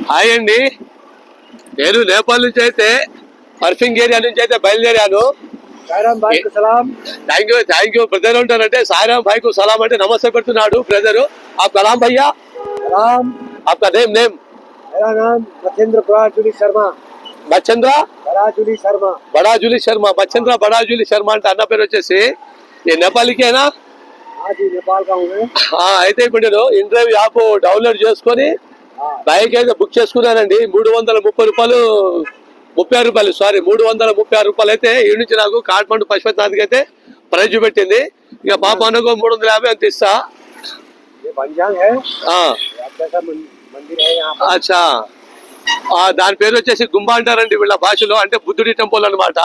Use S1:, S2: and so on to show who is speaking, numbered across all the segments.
S1: Hi అండి. నేను నేపాల్ నుంచి అయితే సర్ఫింగ్ ఏరియా నుంచి అయితే బయలుదేరాను. థ్యాంక్ యూ బ్రదర్ ఉంటానంటే సాయిరామ్ భాయ్ కు సలాం అంటే నమస్తే పెడుతున్నాడు బ్రదరు. ఆప్ సలాం భయ్యా. आपका नेम
S2: मेरा नाम मच्छेंद्र बड़ाजुली शर्मा.
S1: మచ్చేంద్ర
S2: बड़ाजुली शर्मा.
S1: మచ్చేంద్ర బడాజులి శర్మ అంటే అన్న పేరు వచ్చేసి ఈ నేపాల్కేనా?
S2: हाँ जी, नेपाल का हूँ मैं.
S1: అయితే ఇప్పుడు నేను ఇంటర్వ్యూ యాప్ డౌన్లోడ్ చేసుకొని బైక్ అయితే బుక్ చేసుకున్నానండి. 330 రూపాయలు 336 రూపాయలు అయితే ఈ నుంచి నాకు కాఠ్మండు పశుపతినాథ్కి అయితే ప్రైజ్ చూపెట్టింది. ఇక పాప అనుకో 350 అంత ఇస్తా. అచ్చా, దాని పేరు వచ్చేసి గుంబా అంటారండి వీళ్ళ భాషలో, అంటే బుద్ధుడి టెంపుల్ అనమాట.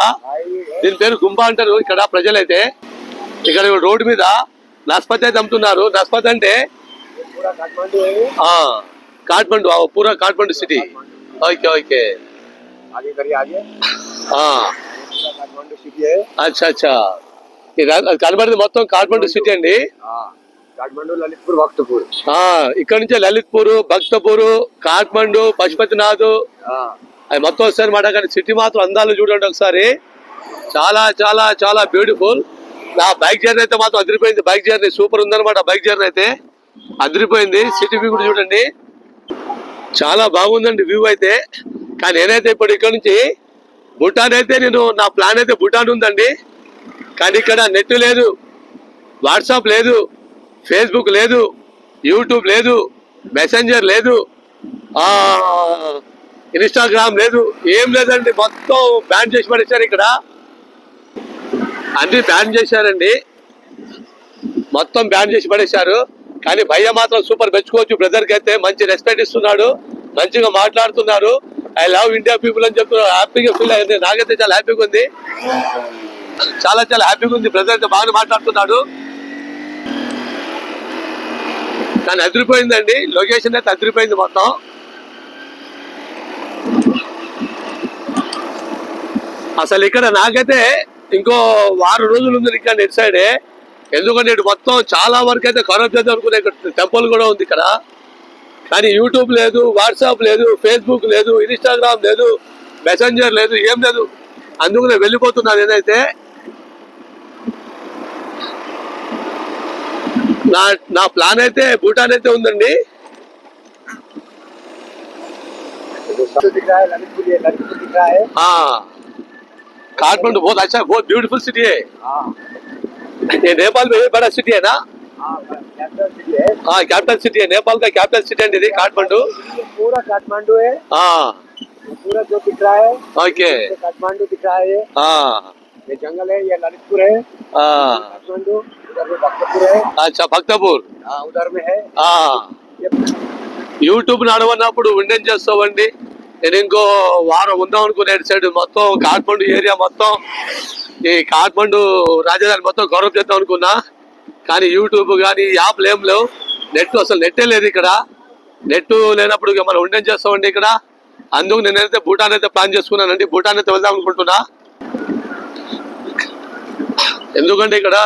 S1: దీని పేరు గుంబా అంటారు ఇక్కడ ప్రజలైతే. ఇక్కడ రోడ్డు మీద నస్పతి అయితే అమ్ముతున్నారు. నస్పతి అంటే కాఠ్మండు, పూరా కాఠ్మండు సిటీ. Okay okay. అచ్చా అచ్చా, కనబడింది మొత్తం కాఠ్మండు సిటీ అండి.
S2: లలిత్పూర్, భక్తపూర్.
S1: ఇక్కడ నుంచే లలిత్పూర్, భక్తపూర్, కాఠ్మండు, పశుపతినాథ్ అవి మొత్తం వస్తాయి అనమాట. కానీ సిటీ మాత్రం అందాలు చూడండి ఒకసారి. చాలా చాలా చాలా బ్యూటిఫుల్. నా బైక్ జర్నీ అయితే మాత్రం అదిరిపోయింది. బైక్ జర్నీ సూపర్ ఉందన్నమాట. బైక్ జర్నీ అయితే అదిరిపోయింది. సిటీ వ్యూ కూడా చూడండి, చాలా బాగుందండి వ్యూ అయితే. కానీ నేనైతే ఇప్పుడు ఇక్కడ నుంచి భూటాన్ అయితే నా ప్లాన్ అయితే భూటాన్ ఉందండి. కానీ ఇక్కడ నెట్ లేదు, వాట్సాప్ లేదు, ఫేస్బుక్ లేదు, యూట్యూబ్ లేదు, మెసెంజర్ లేదు, ఇన్స్టాగ్రామ్ లేదు, ఏం లేదండి. మొత్తం బ్యాన్ చేసి పడేశారు ఇక్కడ. అన్ని బ్యాన్ చేశారండి, మొత్తం బ్యాన్ చేసి పడేశారు. కానీ భయ్య మాత్రం సూపర్, మెచ్చుకోవచ్చు. బ్రదర్కి అయితే మంచి రెస్పెక్ట్ ఇస్తున్నాడు, మంచిగా మాట్లాడుతున్నారు. ఐ లవ్ ఇండియా పీపుల్ అని చెప్తున్నారు. హ్యాపీగా ఫీల్ అయింది. నాకైతే చాలా హ్యాపీగా ఉంది, చాలా చాలా హ్యాపీగా ఉంది. బ్రదర్ అయితే బాగా మాట్లాడుతున్నాడు. కానీ అదిరిపోయిందండి, లొకేషన్ అయితే అదిరిపోయింది మొత్తం. అసలు ఇక్కడ నాకైతే ఇంకో 6 రోజులు ఉంది ఇక్కడ నెట్ సైడే. ఎందుకంటే ఇటు మొత్తం చాలా వరకు అయితే ఖరాబ్ చేద్దాం అనుకునే ఇక్కడ టెంపుల్ కూడా ఉంది ఇక్కడ. కానీ యూట్యూబ్ లేదు, వాట్సాప్ లేదు, ఫేస్బుక్ లేదు, ఇన్స్టాగ్రామ్ లేదు, మెసెంజర్ లేదు, ఏం లేదు. అందుకు నేను వెళ్ళిపోతున్నాను. నేనైతే నా ప్లాన్ అయితే భూటాన్ అయితే ఉందండి. काठमांडू बहुत अच्छा, बहुत ब्यूटीफुल सिटी है. ये नेपाल में बड़ा सिटी है ना? हाँ, कैपिटल सिटी है. नेपाल का कैपिटल सिटी है काठमांडू.
S2: पूरा काठमांडू है. पूरा जो दिख रहा है
S1: ओके,
S2: काठमांडू दिख रहा है. ये जंगल है, ये ललितपुर है. काठमांडू, उधर में भक्तपुर है.
S1: अच्छा, भक्तपुर
S2: उधर में है.
S1: యూట్యూబ్ నడవనప్పుడు ఉండేం చేస్తామండి. నేను ఇంకో వారం ఉందాం అనుకునే సైడ్ మొత్తం కాఠ్మండు ఏరియా మొత్తం, ఈ కాఠ్మండు రాజధాని మొత్తం గౌరవం చేద్దాం అనుకున్నా. కానీ యూట్యూబ్ కానీ యాప్లు ఏం లేవు, నెట్ అసలు నెట్టే లేదు ఇక్కడ. నెట్ లేనప్పుడు మనం ఉండేం చేస్తామండి ఇక్కడ. అందుకు నేనైతే భూటాన్ అయితే ప్లాన్ చేసుకున్నానండి. భూటాన్ అయితే వెళ్దాం అనుకుంటున్నా. ఎందుకంటే ఇక్కడ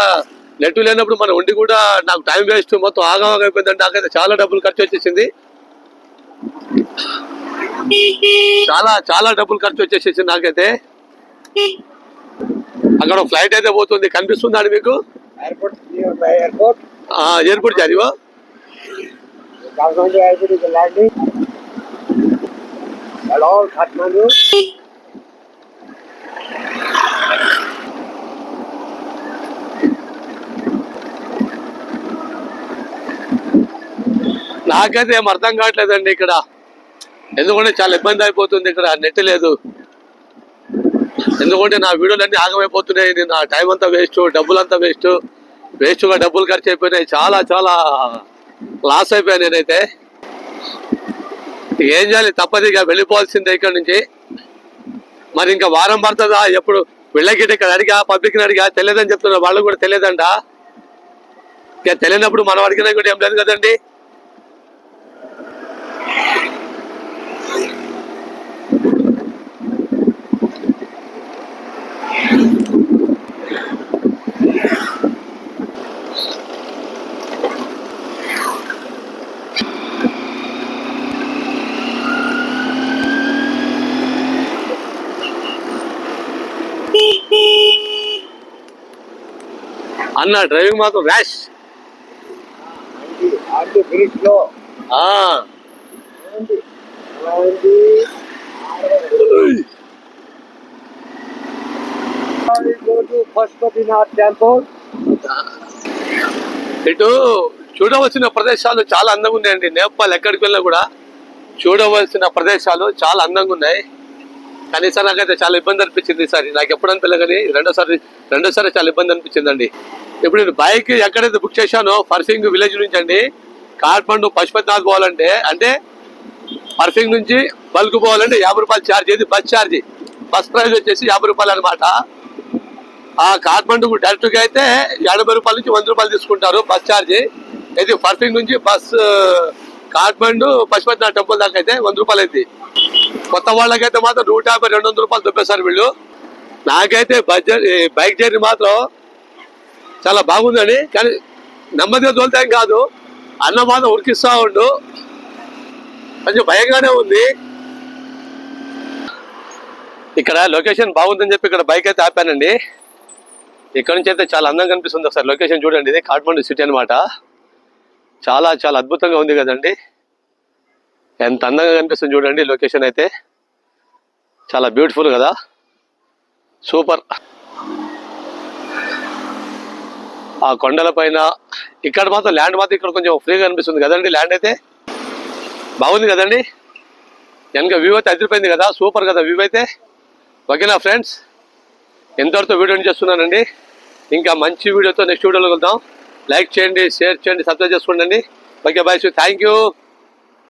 S1: నెట్ లేనప్పుడు మనం ఉండి కూడా నాకు టైం వేస్ట్, మొత్తం ఆగమాగం అయిపోయిందండి. నాకైతే చాలా డబ్బులు ఖర్చు వచ్చేసింది, చాలా చాలా డబ్బులు ఖర్చు వచ్చేసేసింది నాకైతే. అక్కడ ఫ్లైట్ అయితే పోతుంది, కనిపిస్తుందండి మీకు? ఎయిర్పోర్ట్ జారీవో నాకైతే ఏం అర్థం కావట్లేదండి ఇక్కడ. ఎందుకంటే చాలా ఇబ్బంది అయిపోతుంది ఇక్కడ, నెట్ లేదు. ఎందుకంటే నా వీడియోలన్నీ ఆగమైపోతున్నాయి. నా టైం అంతా వేస్ట్, డబ్బులంతా వేస్ట్గా డబ్బులు ఖర్చు అయిపోయినాయి. చాలా చాలా లాస్ అయిపోయాను నేనైతే. ఏం చేయాలి, తప్పదు, ఇక వెళ్ళిపోవాల్సిందే ఇక్కడ నుంచి. మరి ఇంకా వారం పడుతుందా? ఎప్పుడు వెళ్ళగిట ఇక్కడ అడిగా, పబ్లిక్ని అడిగా, తెలియదని చెప్తున్నారు. వాళ్ళు కూడా తెలియదంట. ఇక తెలియనప్పుడు మనం అడిగినా కూడా ఏం లేదు కదండి. అన్న డ్రైవింగ్ మాత్రం ర్యాష్.
S2: ఆంటీ బ్రిడ్జ్ లో పశుపతినాథ్ టెంపుల్.
S1: ఇటు చూడవలసిన ప్రదేశాలు చాలా అందంగా ఉన్నాయండి. నేపాల్ ఎక్కడికి వెళ్ళినా కూడా చూడవలసిన ప్రదేశాలు చాలా అందంగా ఉన్నాయి. కనీసం నాకైతే చాలా ఇబ్బంది అనిపించింది సార్. నాకు ఎప్పుడు అనిపించలే కానీ రెండోసారి చాలా ఇబ్బంది అనిపించిందండి. ఇప్పుడు నేను బైక్ ఎక్కడైతే బుక్ చేశానో పర్సింగ్ విలేజ్ నుంచి అండి కాఠ్మండు పశుపతినాథ్ పోవాలంటే, అంటే పర్సింగ్ నుంచి బల్క్ పోవాలంటే 50 రూపాయలు ఛార్జ్. ఇది బస్ ఛార్జ్. బస్ ప్రైస్ వచ్చేసి 50 రూపాయలు అనమాట. ఆ కాఠ్మండుకు డైరెక్ట్ గా అయితే 80 రూపాయల నుంచి 100 రూపాయలు తీసుకుంటారు బస్ ఛార్జ్. ఇది పర్సింగ్ నుంచి బస్ కాఠ్మండు పశుపతినాథ్ టెంపుల్ దాకా అయితే 100 రూపాయలు అయింది. కొత్త వాళ్ళకైతే మాత్రం 150-200 రూపాయలు దొబ్బేశారు వీళ్ళు. నాకైతే బైక్ జర్నీ మాత్రం చాలా బాగుందండి. కానీ నెమ్మదిగా తోలుతాం కాదు, అన్న మాత్రం ఉరికిస్తా ఉండు, కొంచెం భయంగానే ఉంది. ఇక్కడ లొకేషన్ బాగుందని చెప్పి ఇక్కడ బైక్ అయితే ఆపానండి. ఇక్కడ నుంచి అయితే చాలా అందంగా కనిపిస్తుంది. ఒకసారి లొకేషన్ చూడండి. ఇది కాఠ్మండు సిటీ అనమాట. చాలా చాలా అద్భుతంగా ఉంది కదండి. ఎంత అందంగా కనిపిస్తుంది చూడండి. లొకేషన్ అయితే చాలా బ్యూటిఫుల్ కదా, సూపర్. ఆ కొండల పైన ఇక్కడ మాత్రం ల్యాండ్ మాత్రం ఇక్కడ కొంచెం ఫ్రీగా అనిపిస్తుంది కదండి. ల్యాండ్ అయితే బాగుంది కదండి. వెనక వ్యూ అయితే అదిరిపోయింది కదా, సూపర్ కదా వ్యూ అయితే. ఓకేనా ఫ్రెండ్స్, ఎంతవరకు వీడియోని చేస్తున్నానండి. ఇంకా మంచి వీడియోతో నెక్స్ట్ వీడియోలో వెళ్దాం. లైక్ చేయండి, షేర్ చేయండి, సబ్స్క్రైబ్ చేసుకోండి. Okay bye, thank you.